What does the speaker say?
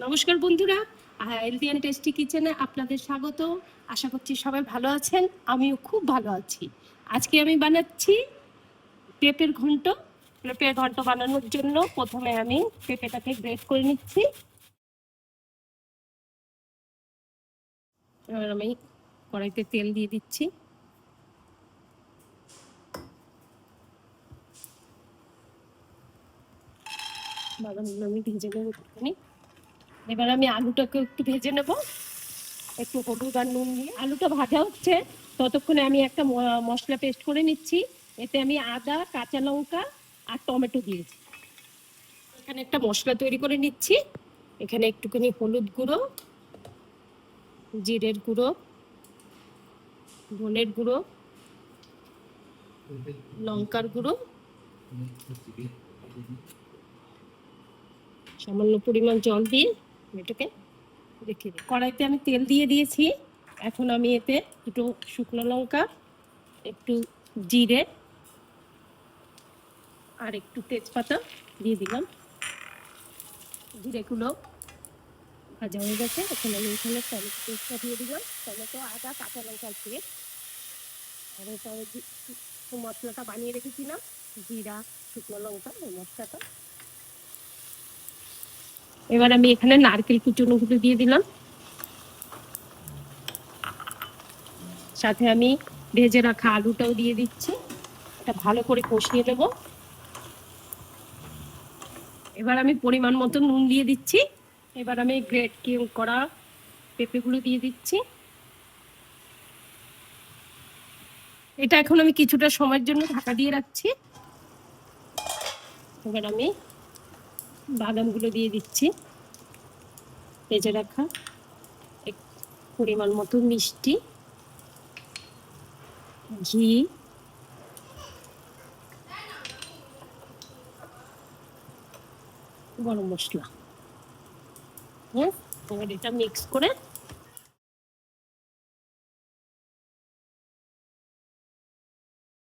নমস্কার বন্ধুরা, healthy and tasty কিচেনে আপনাদের স্বাগত। আশা করছি সবাই ভালো আছেন, আমিও খুব ভালো আছি। আজকে আমি বানাচ্ছি পেঁপের ঘন্ট। পেঁপের ঘন্ট বানানোর জন্য প্রথমে আমি পেঁপেটাকে গ্রেট করে নিচ্ছি। এবার আমি কড়াইতে তেল দিয়ে দিচ্ছি। বাদামগুলো আমি ভেজে নেব একটুখানি। এবার আমি আলুটাকে একটু ভেজে নেব, একটু হলুদ আর নুন দিয়ে। আলুটা ভাজা হচ্ছে, ততক্ষণে আমি একটা মশলা পেস্ট করে নিচ্ছি। এতে আমি আদা, কাঁচা লঙ্কা আর টমেটো দিয়েছি। এখানে একটা মশলা তৈরি করে নিচ্ছি। এখানে একটুখানি হলুদ গুঁড়ো, জিরের গুঁড়ো, ধনের গুঁড়ো, লঙ্কার গুঁড়ো, সামান্য পরিমাণ জল দিয়ে এটাকে রেখে দিই। কড়াইতে আমি তেল দিয়ে দিয়েছি। এখন আমি এতে দুটো শুকনো লঙ্কা, একটু জিরে আর একটু তেজপাতা দিয়ে দিলাম। জিরেগুলো ভাজা হয়ে গেছে। এখন আমি এখানে টমেটো পেস্টটা দিয়ে দিলাম। টমেটো, আদা, কাঁচা লঙ্কার পেস্ট। আর এটা মশলাটা বানিয়ে রেখেছিলাম, জিরা, শুকনো লঙ্কা, এই মশলাটা। এবার আমি এখানে নারকেল কুচনোগুলো দিয়ে দিলাম। সাথে আমি ভেজে রাখা আলুটাও দিয়ে দিচ্ছি। এটা ভালো করে কষিয়ে নেব। এবার আমি পরিমাণ মতো নুন দিয়ে দিচ্ছি। এবার আমি গ্রেট করা পেঁপেগুলো দিয়ে দিচ্ছি। এটা এখন আমি কিছুটা সময়ের জন্য ঢাকা দিয়ে রাখছি। এবার আমি বাদামগুলো দিয়ে দিচ্ছি, ভেজে রাখা। পরিমাণ মতো মিষ্টি, ঘি, গরম মশলা। এবার এটা মিক্স করে